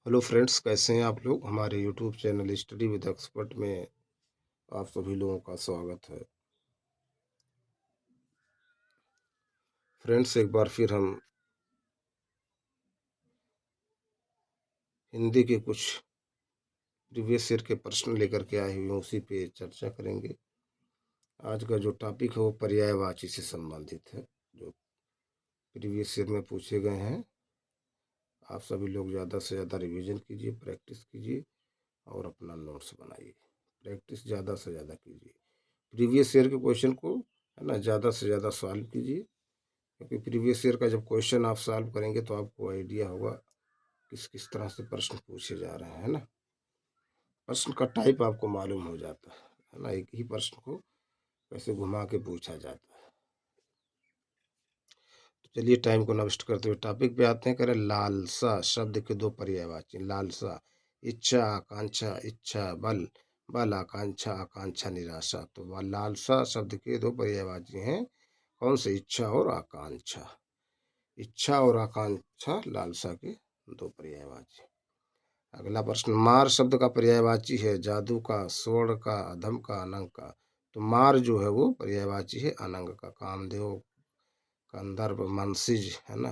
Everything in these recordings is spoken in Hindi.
हेलो फ्रेंड्स, कैसे हैं आप लोग। हमारे YouTube channel study with expert में आप सभी लोगों का स्वागत है। फ्रेंड्स, एक बार फिर हम हिंदी के कुछ प्रीवियस ईयर के प्रश्न लेकर के आए हुए हैं, उसी पे चर्चा करेंगे। आज का जो टॉपिक है वो पर्यायवाची से संबंधित है, जो प्रीवियस ईयर में पूछे गए हैं। आप सभी लोग ज़्यादा से ज़्यादा रिवीजन कीजिए, प्रैक्टिस कीजिए और अपना नोट्स बनाइए। प्रैक्टिस ज़्यादा से ज़्यादा कीजिए, प्रीवियस ईयर के क्वेश्चन को है ना ज़्यादा से ज़्यादा सॉल्व कीजिए, क्योंकि प्रीवियस ईयर का जब क्वेश्चन आप सॉल्व करेंगे तो आपको आइडिया होगा किस किस तरह से प्रश्न पूछे जा रहे हैं, है ना। प्रश्न का टाइप आपको मालूम हो जाता है ना, एक ही प्रश्न को कैसे घुमा के पूछा जाता है। तो चलिए टाइम को नष्ट करते हुए टॉपिक पे आते हैं। करें लालसा शब्द के दो पर्यायवाची। लालसा इच्छा, आकांक्षा। इच्छा बल, बल आकांक्षा, आकांक्षा निराशा। तो वह लालसा शब्द के दो पर्यायवाची हैं। कौन से? इच्छा और आकांक्षा। इच्छा और आकांक्षा लालसा के दो पर्यायवाची। अगला प्रश्न, मार शब्द का पर्यायवाची है जादू का, स्वर्ण का, अधम का, अनंग का। तो मार जो है वो पर्यायवाची है अनंग का। कामदेव, कंदर्प, मनसिज, है ना।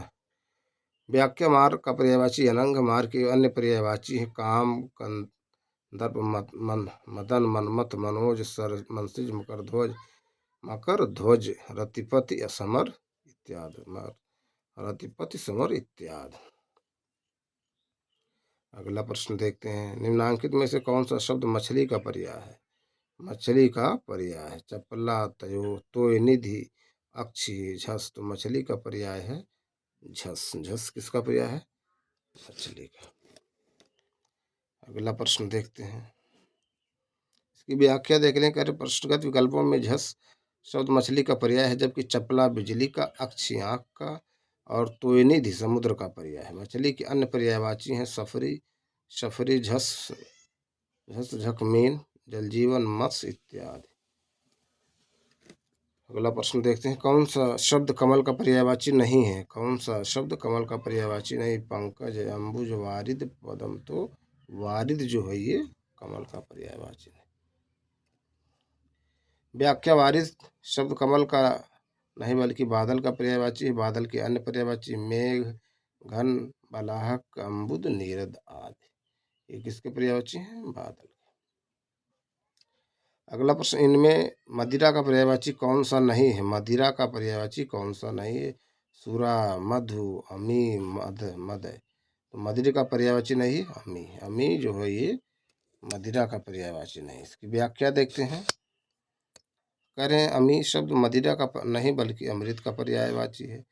व्याख्या, मार का पर्यायवाची अनंग। मार के अन्य पर्यायवाची है काम, कंदर्प, मदन, मनमथ, मनोज, सर, मनसिज, मकरध्वज, मकर ध्वज, रतिपति, असमर इत्यादि। रतिपति, समर इत्यादि। अगला प्रश्न देखते हैं, निम्नांकित में से कौन सा शब्द मछली का पर्याय है? मछली का पर्याय है चपला, तयो, तोय, निधि, अक्षी, झस। तो मछली का पर्याय है झस। झस किसका पर्याय है? मछली का। अगला प्रश्न देखते हैं, इसकी व्याख्या देख लें। कर प्रश्नगत विकल्पों में झस शब्द मछली का पर्याय है, जबकि चपला बिजली का, अक्षी आंख का और तोयनिधि समुद्र का पर्याय है। मछली के अन्य पर्यायवाची हैं सफरी, सफरी, झस, झस, झकमीन, जलजीवन, मत्स्य इत्यादि। अगला प्रश्न देखते हैं, कौन सा शब्द कमल का पर्यायवाची नहीं है? कौन सा शब्द कमल का पर्यायवाची नहीं? पंकज, अंबुज, वारिद, पदम। तो वारिद जो है ये कमल का पर्यायवाची है। व्याख्या, वारिद शब्द कमल का नहीं बल्कि बादल का पर्यायवाची है। बादल के अन्य पर्यायवाची मेघ, घन, बलाहक, अम्बुद, नीरद आदि। ये किसके पर्यायवाची हैं? बादल। अगला प्रश्न, इनमें मदिरा का पर्यायवाची कौन सा नहीं है? मदिरा का पर्यायवाची कौन सा नहीं है? सुरा, मधु, अमी, मद, मद। तो मदिरा का पर्यायवाची नहीं है अमी। अमी जो है ये मदिरा का पर्यायवाची नहीं। इसकी व्याख्या देखते हैं। करें, अमी शब्द मदिरा का नहीं बल्कि अमृत का पर्यायवाची है।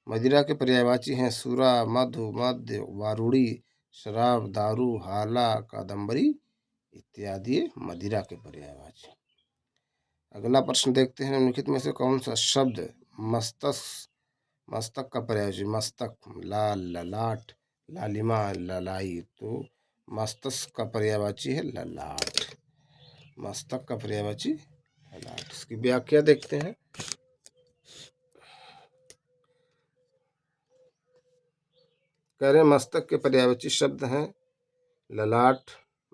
मदिरा के पर्यायवाची हैं सुरा, मधु, मद्य, वारुणी, शराब, दारू, हाला, कादम्बरी इत्यादि मदिरा के पर्यायवाची। अगला प्रश्न देखते हैं, निम्नलिखित में से कौन सा शब्द मस्तक, मस्तक का पर्यायवाची? मस्तक, लाल, ललाट, लालिमा, ललाई। तो मस्तक का पर्यायवाची है ललाट। मस्तक का पर्यायवाची ललाट। इसकी व्याख्या देखते हैं। कह रहे मस्तक के पर्यायवाची शब्द हैं ललाट,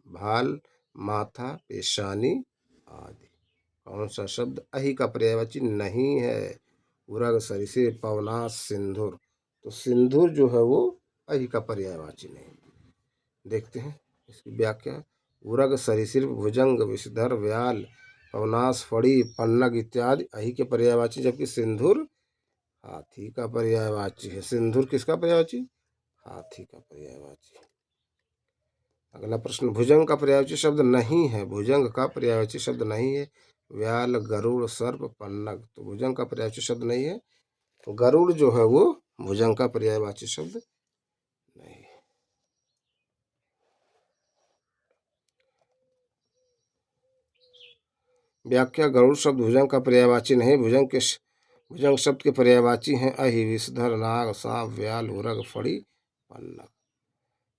भाल, माथा, पेशानी आदि। कौन सा शब्द अहि का पर्यायवाची नहीं है? उरग, सरिसृप, पवनाश, सिंधुर। तो सिंधुर जो है वो अहि का पर्यायवाची नहीं। देखते हैं इसकी व्याख्या। उरग, सरिसृप, भुजंग, विषधर, व्याल, पवनाश, फड़ी, पन्नग इत्यादि अहि के पर्यायवाची, जबकि सिंधुर हाथी का पर्यायवाची है। सिंधुर किसका पर्यायवाची? हाथी का पर्यायवाची। अगला प्रश्न, भुजंग का पर्यायवाची शब्द नहीं है। भुजंग का पर्यायवाची शब्द नहीं है। व्याल, गरुड़, सर्प, पन्नग। तो भुजंग का पर्यायवाची शब्द नहीं है। गरुड़ जो है वो भुजंग का पर्यायवाची शब्द नहीं है। व्याख्या, गरुड़ शब्द भुजंग का पर्यायवाची नहीं। भुजंग शब्द के पर्यायवाची हैं अहि, विषधर, नाग, सांप, व्याल, उरग, फड़ी, पन्नग।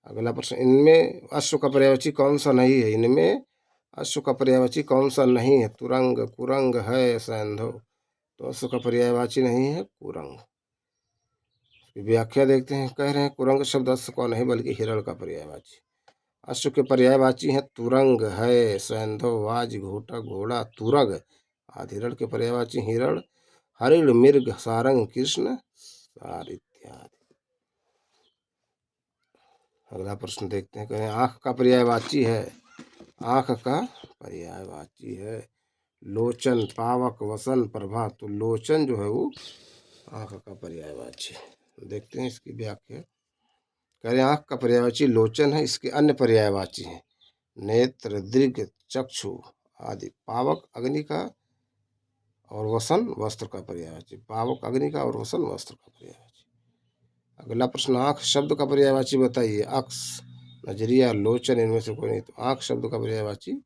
अगला प्रश्न, इनमें अश्व का पर्यायवाची कौन सा नहीं है? इनमें अश्व का पर्यायवाची कौन सा नहीं है? तुरंग, कुरंग है सैंधव। तो अश्व का पर्यायवाची नहीं है कुरंग। व्याख्या देखते हैं। कह रहे हैं कुरंग शब्द अश्व का नहीं बल्कि हिरण का पर्यायवाची। अश्व के पर्यायवाची हैं तुरंग, है, सैंधव, वाज, घोटा, घोड़ा, तुरग आदि। हिरण के पर्यायवाची हिरण, हरिण, मृग, सारंग, कृष्ण, सार इत्यादि। अगला प्रश्न देखते हैं, कहें आंख का पर्यायवाची है, आंख का पर्यायवाची है लोचन, पावक, वसन, प्रभा। तो लोचन जो है वो आंख का पर्यायवाची है। देखते हैं इसकी व्याख्या। कह रहे आंख का पर्यायवाची लोचन है, इसके अन्य पर्यायवाची हैं नेत्र, दीर्घ, चक्षु आदि। पावक अग्नि का और वसन वस्त्र का पर्यायवाची। पावक अग्नि का और वसन वस्त्र का पर्यायवाची। अगला प्रश्न, आंख शब्द का पर्यायवाची बताइए। अक्स, नजरिया, लोचन, इनमें से कोई नहीं। तो आंख शब्द का पर्यायवाची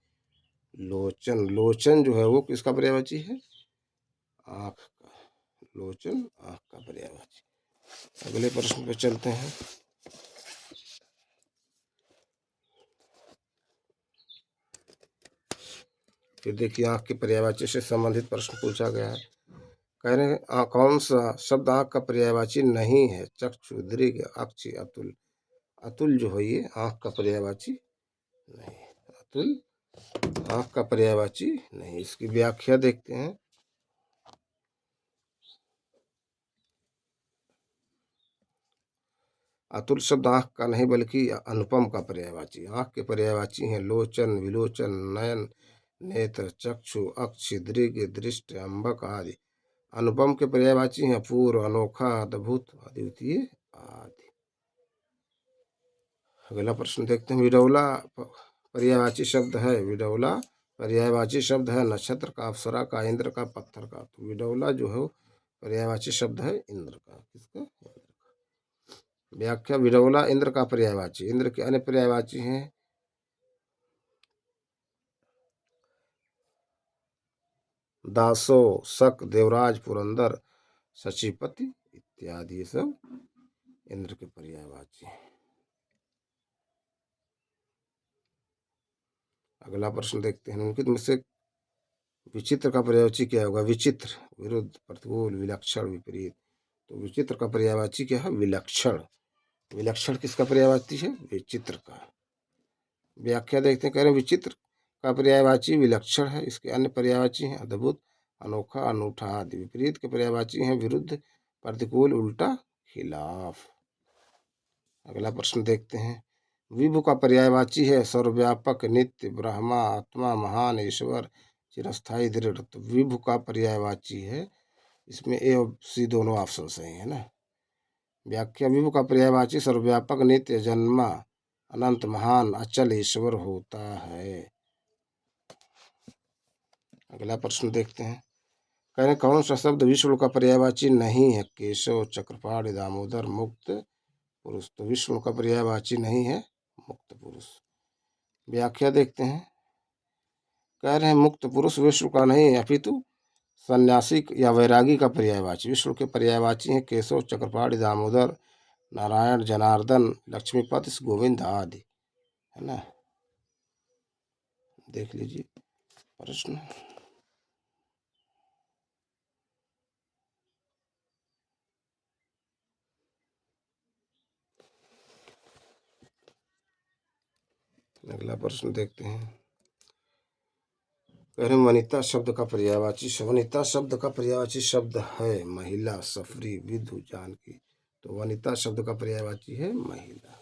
लोचन। लोचन जो है वो किसका पर्यायवाची है? आंख का। लोचन आंख का पर्यायवाची। अगले प्रश्न पे चलते हैं। फिर देखिए आंख के पर्यायवाची से संबंधित प्रश्न पूछा गया है। कह रहे हैं कौन सा शब्द आंख का पर्यायवाची नहीं है? चक्षु, दीर्घ, अक्ष, अतुल। अतुल जो है ये आंख का पर्यायवाची नहीं। अतुल आंख का पर्यायवाची नहीं। इसकी व्याख्या देखते हैं। अतुल शब्द आंख का नहीं बल्कि अनुपम का पर्यायवाची। आंख के पर्यायवाची हैं लोचन, विलोचन, नयन, नेत्र, चक्षु, अक्ष, दृग, दृष्ट, अंबक आदि। अनुपम के पर्यायवाची हैं अपूर्व, अनोखा, अद्भुत, अद्वितीय आदि। अगला प्रश्न देखते हैं। विडौला पर्यायवाची शब्द है। विडौला पर्यायवाची शब्द है नक्षत्र का, अप्सरा का, इंद्र का, पत्थर का। तो विडौला जो है पर्यायवाची शब्द है इंद्र का। किसका? व्याख्या, विडौला इंद्र का पर्यायवाची। इंद्र के अन्य पर्यायवाची हैं दासो, शक, देवराज, पुरंदर, शचीपति इत्यादि। ये सब इंद्र के पर्यायवाची। अगला प्रश्न देखते हैं। निम्नलिखित में से विचित्र का पर्यायवाची क्या होगा? विचित्र, विरुद्ध, प्रतिकूल, विलक्षण, विपरीत। तो विचित्र का पर्यायवाची क्या है? विलक्षण। विलक्षण किसका पर्यायवाची है? विचित्र का। व्याख्या देखते हैं। कह रहे विचित्र का पर्यायवाची विलक्षण है, इसके अन्य पर्यायवाची हैं अद्भुत, अनोखा, अनूठा आदि। विपरीत के पर्यायवाची हैं विरुद्ध, प्रतिकूल, उल्टा, खिलाफ। अगला प्रश्न देखते हैं। विभु का पर्यायवाची है सर्वव्यापक, नित्य, ब्रह्मा, आत्मा, महान, ईश्वर, चिरस्थायी, दृढ़। तो विभु का पर्यायवाची है, इसमें ए और सी दोनों ऑप्शन सही है ना। व्याख्या, विभु का पर्यायवाची सर्वव्यापक, नित्य, जन्मा, अनंत, महान, अचल ईश्वर होता है। अगला प्रश्न देखते हैं। कह रहे कौन सा शब्द विष्णु का पर्यायवाची नहीं है? केशव, चक्रपाणि, दामोदर, मुक्त पुरुष। तो विष्णु का पर्यायवाची नहीं है मुक्त पुरुष। व्याख्या देखते हैं। कह रहे हैं मुक्त पुरुष विष्णु का नहीं है अपितु सन्यासी या वैरागी का पर्यायवाची। विष्णु के पर्यायवाची हैं केशव, चक्रपाणि, दामोदर, नारायण, जनार्दन, लक्ष्मीपति, गोविंद आदि, है ना। देख लीजिए प्रश्न। अगला प्रश्न देखते हैं। कह रहे वनिता शब्द का पर्यायवाची। वनिता शब्द का पर्यायवाची शब्द है महिला, सफरी, विधु, जानकी। तो वनिता शब्द का पर्यायवाची है महिला।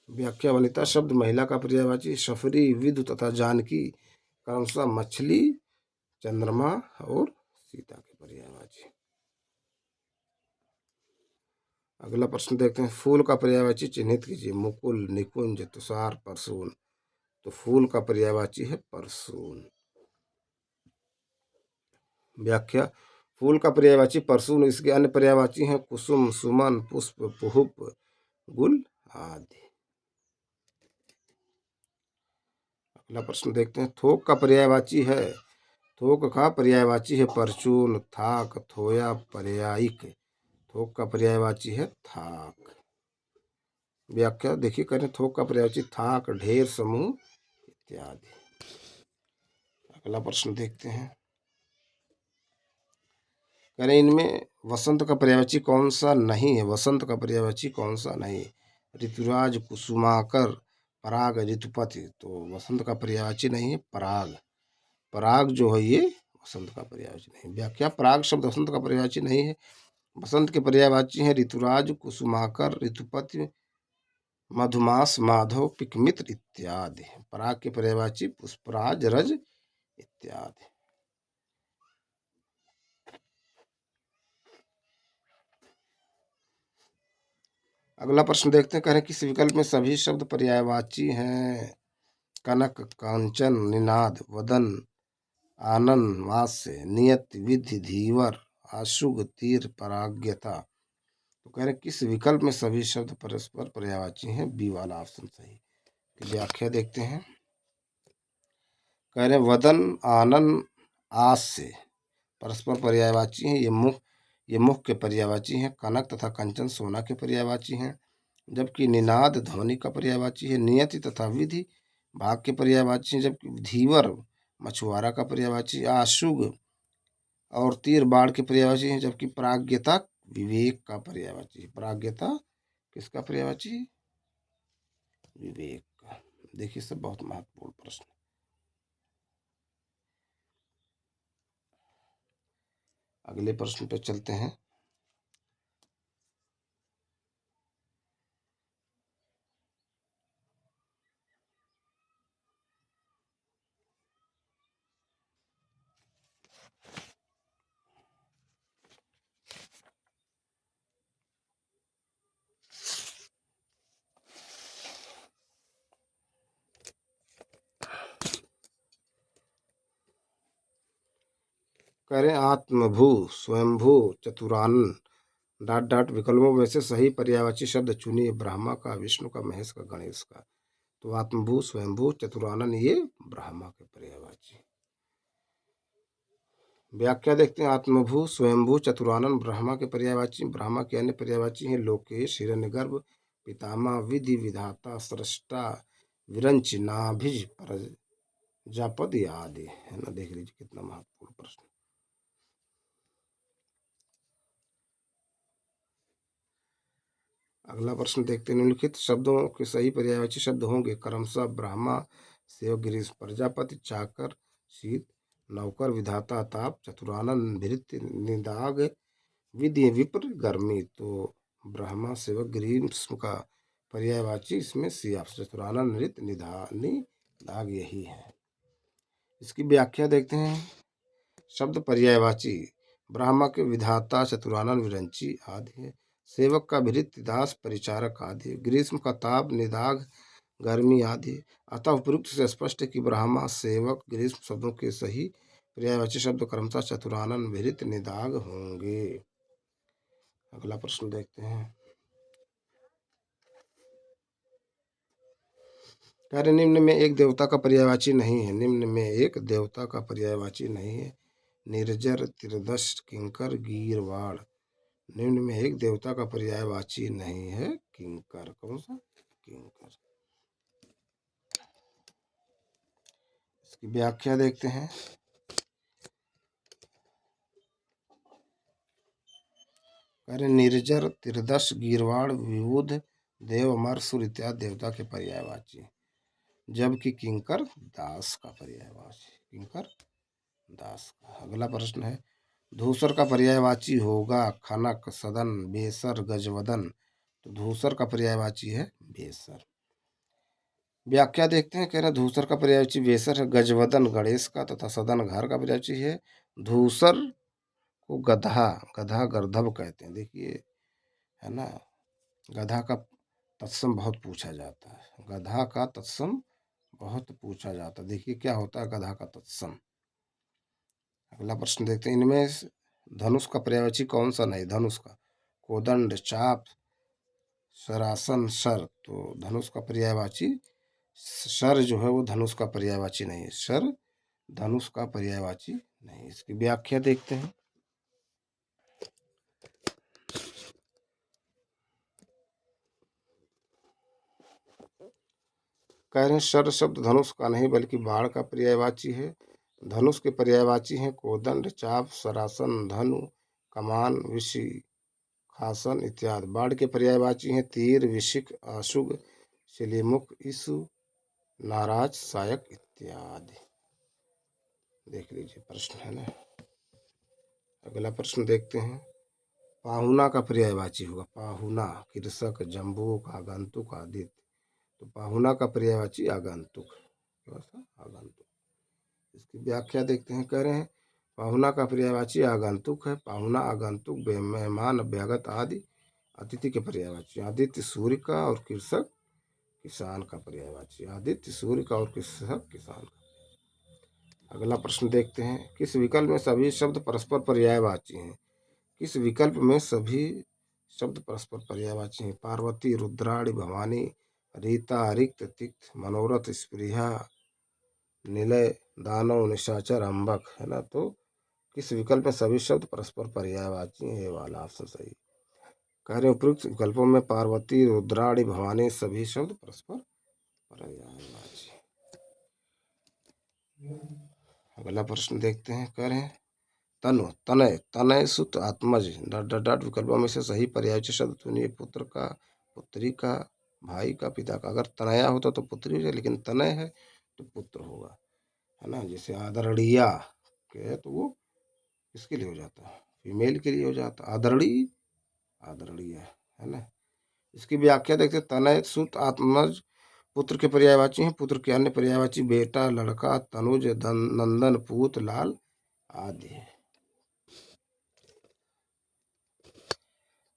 व्याख्या, वनिता शब्द महिला का पर्यायवाची, सफरी, विधु तथा जानकी क्रमशः मछली, चंद्रमा और सीता के पर्यायवाची। अगला प्रश्न देखते हैं। फूल का पर्यायवाची चिन्हित कीजिए। मुकुल, निकुंज, तुषार, परसून। तो फूल का पर्यायवाची है परसून। व्याख्या, फूल का पर्यायवाची परसून, इसके अन्य पर्यायवाची हैं कुसुम, सुमन, पुष्प, पुष्प, गुल आदि। अगला प्रश्न देखते हैं। थोक का पर्यायवाची है। थोक का पर्यायवाची है परचून, थाक, थोया, पर्यायिक। थोक का पर्यायवाची है थाक। व्याख्या देखिए, करें थोक का पर्यायवाची थाक, ढेर, समूह इत्यादि। अगला प्रश्न देखते हैं। करें इनमें वसंत का पर्यायवाची कौन सा नहीं है? वसंत का पर्यायवाची कौन सा नहीं? ऋतुराज, कुसुमाकर, पराग ऋतुपति, तो वसंत का पर्यायवाची नहीं है पराग। पराग जो है ये वसंत का पर्यायवाची नहीं। व्याख्या, पराग शब्द वसंत का पर्यायवाची नहीं है। वसंत के पर्यायवाची हैं ऋतुराज, कुसुमाकर, ऋतुपति, मधुमास, माधव, पिकमित्र इत्यादि। पराग के पर्यायवाची पुष्पराज, रज इत्यादि। अगला प्रश्न देखते हैं, कह रहे हैं किस विकल्प में सभी शब्द पर्यायवाची हैं? कनक, कांचन, निनाद, वदन, आनंद, वास्य, नियत, विधि, धीवर, आशुग, तीर, पराग्यता। तो कह रहे हैं किस विकल्प में सभी शब्द परस्पर पर्यायवाची हैं? बी वाला ऑप्शन सही। व्याख्या देखते हैं, कह रहे हैं वदन, आनंद, आस्य परस्पर पर्यायवाची हैं। ये मुख के पर्यायवाची हैं। कनक तथा कंचन सोना के पर्यायवाची हैं, जबकि निनाद ध्वनि का पर्यायवाची है। नियति तथा विधि भाग के पर्यायवाची हैं, जबकि धीवर मछुआरा का पर्यायवाची। आशुग और तीर बाढ़ के पर्यायवाची हैं, जबकि प्राज्ञता विवेक का पर्यायवाची है। प्राज्ञता किसका पर्यायवाची? विवेक का। देखिए सब बहुत महत्वपूर्ण प्रश्न। अगले प्रश्न पे चलते हैं। करें आत्मभू, स्वयंभू, चतुरानन डॉट डॉट विकल्पों में से सही पर्यायवाची शब्द चुनिए। ब्रह्मा का, विष्णु का, महेश का, गणेश का। तो आत्मभू, स्वयंभू, चतुरानन ये ब्रह्मा के पर्यायवाची। व्याख्या देखते हैं, आत्मभू, स्वयंभू, चतुरानन ब्रह्मा के पर्यायवाची। ब्रह्मा के अन्य पर्यायवाची हैं लोकेश, हिरण्यगर्भ, पितामह, विधि, विधाता, सृष्टा, विरंच, नाभिज, प्रजापति आदि। है ना, देख लीजिए कितना महत्वपूर्ण प्रश्न। अगला प्रश्न देखते हैं, निम्नलिखित शब्दों के सही पर्यायवाची शब्द होंगे? क्रमशः ब्रह्मा, सेव, गिरीश, प्रजापति, चाकर, शीत, नौकर, विधाता, ताप, चतुरानन, भृत्य, निदाग, विधि, विप्र, गर्मी। तो ब्रह्मा, सेवक, ग्रीष्म का पर्यायवाची इसमें सी ऑप्शन। चतुरानन, नृत्य, निधानी, दाग यही है। इसकी व्याख्या देखते हैं, शब्द पर्यायवाची ब्रह्मा के विधाता, चतुरानन, विरंची आदि है। सेवक का भृत्य, दास, परिचारक आदि। ग्रीष्म का ताप, निदाग, गर्मी आदि। अतः उपयुक्त से स्पष्ट है कि ब्रह्मा, सेवक, ग्रीष्म शब्दों के सही पर्यायवाची शब्द क्रमशः चतुरानन, भृत्य, निदाग होंगे। अगला प्रश्न देखते हैं, कार्य निम्न में एक देवता का पर्यायवाची नहीं है। निम्न में एक देवता का पर्यायवाची नहीं है। निर्जर, त्रिदश, किंकर, गीरवाड़। निम्न में एक देवता का पर्यायवाची नहीं है किंकर। कौन सा? किंकर। इसकी व्याख्या देखते हैं, कार्य निर्जर, त्रिदश, गीरवाड़, विबुध, देव, अमर, सुर इत्यादि देवता के पर्यायवाची, जबकि किंकर दास का पर्यायवाची। किंकर दास का। अगला प्रश्न है, धूसर का पर्यायवाची होगा? खनक, सदन, बेसर, गजवदन। तो धूसर का पर्यायवाची है बेसर। व्याख्या देखते हैं, कह रहे धूसर का पर्यायवाची बेसर है। गजवदन गणेश का तथा सदन घर का पर्यायवाची है। धूसर को गधा, गधा गर्धव कहते हैं। देखिए, है ना, गधा का तत्सम बहुत पूछा जाता है। गधा का तत्सम बहुत पूछा जाता है। देखिए क्या होता है गधा का तत्सम। अगला प्रश्न देखते हैं, इनमें धनुष का पर्यायवाची कौन सा नहीं? धनुष का कोदंड, चाप, सरासन, सर। तो धनुष का पर्यायवाची सर जो है वो धनुष का पर्यायवाची नहीं है। सर धनुष का पर्यायवाची नहीं। इसकी व्याख्या देखते हैं, कह रहे हैं शर शब्द धनुष का नहीं बल्कि बाण का पर्यायवाची है। धनुष के पर्यायवाची हैं कोदंड, चाप, सरासन, धनु, कमान, विषि, खासन इत्यादि। बाण के पर्यायवाची हैं तीर, विशिख, आशुग, इसीलिए मुख ईसु, नाराज सायक इत्यादि। देख लीजिए प्रश्न है ना। अगला प्रश्न देखते हैं। पाहुना का पर्यायवाची होगा। पाहुना कृषक, जम्बूक, आगंतुक, आदित्य। तो पाहुना का पर्यायवाची आगंतुक। आगंतुक। इसकी व्याख्या देखते हैं। कह रहे हैं पाहुना का पर्यायवाची आगंतुक है। पाहुना, आगंतुक, मेहमान, अभ्यागत आदि अतिथि के पर्यायवाची। आदित्य सूर्य का और कृषक किसान का पर्यायवाची। आदित्य सूर्य का और कृषक किसान का। अगला प्रश्न देखते हैं। किस विकल्प में सभी शब्द परस्पर पर्यायवाची हैं? किस विकल्प में सभी शब्द परस्पर पर्यायवाची हैं? पार्वती, रुद्राणी, भवानी, रीता, रिक्त, तिक्त, मनोरथ, स्पृहा, निलय, दानव, निशाचर, अम्बक, है ना। तो किस विकल्प में सभी शब्द परस्पर पर्यायवाची हैं? ये वाला ऑप्शन सही। कह रहे उपयुक्त विकल्पों में पार्वती, रुद्राणी, भवानी सभी शब्द परस्पर पर्यायवाची। अगला प्रश्न देखते हैं। कह रहे हैं तनु, तनय, तनय, सुत, आत्मज, डॉट डॉट डॉट विकल्पों में से सही पर्यायवाची शब्द चुनिए। पुत्र का, पुत्री का, भाई का, पिता का। अगर तनया होता तो पुत्री हो जाए, लेकिन तनय है तो पुत्र होगा, है ना। जैसे आदरणीया के है तो वो किसके लिए हो जाता है? फीमेल के लिए हो जाता। आदरणीय, आदरणीय, है ना। इसकी व्याख्या देखते। तनय, सुत, आत्मज पुत्र के पर्यायवाची हैं। पुत्र के अन्य पर्यायवाची बेटा, लड़का, तनुज, नंदन, पूत, लाल आदि।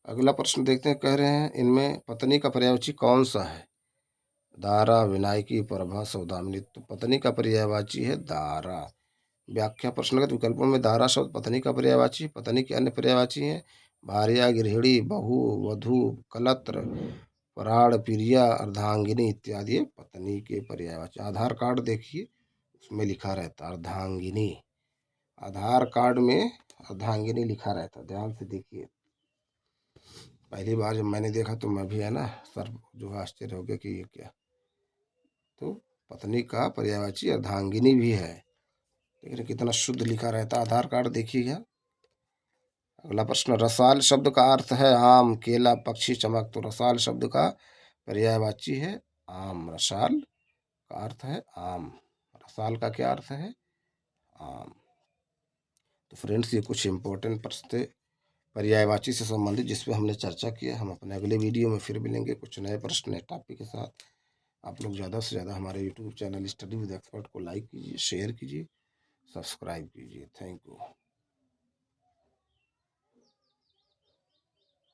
अगला प्रश्न देखते हैं। कह रहे हैं इनमें पत्नी का पर्यायवाची कौन सा है? दारा, विनायकी, प्रभा, सौदामिनी। तो पत्नी का पर्यायवाची है दारा। व्याख्या प्रश्नगत विकल्पों में दारा शब्द पत्नी का पर्यायवाची। पत्नी के अन्य पर्यायवाची हैं भार्या, गृहिणी, बहू, वधू, कलत्र, प्राण, प्रिया, अर्धांगिनी इत्यादि पत्नी के पर्यायवाची। आधार कार्ड देखिए, उसमें लिखा रहता अर्धांगिनी। आधार कार्ड में अर्धांगिनी लिखा रहता, ध्यान से देखिए। पहली बार जब मैंने देखा तो मैं भी, है ना, सर जो आश्चर्य हो गया कि ये क्या। तो पत्नी का पर्यायवाची अर्धांगिनी भी है। लेकिन कितना शुद्ध लिखा रहता आधार कार्ड, देखिएगा। अगला प्रश्न। रसाल शब्द का अर्थ है आम, केला, पक्षी, चमक। तो रसाल शब्द का पर्यायवाची है आम। रसाल का अर्थ है आम। रसाल का क्या अर्थ है? आम। तो फ्रेंड्स, ये कुछ इंपॉर्टेंट प्रश्न थे पर्यायवाची से संबंधित, जिस पे हमने चर्चा किया। हम अपने अगले वीडियो में फिर मिलेंगे कुछ नए प्रश्न, नए टॉपिक के साथ। आप लोग ज़्यादा से ज़्यादा हमारे YouTube channel study with expert को लाइक कीजिए, शेयर कीजिए, सब्सक्राइब कीजिए। Thank you.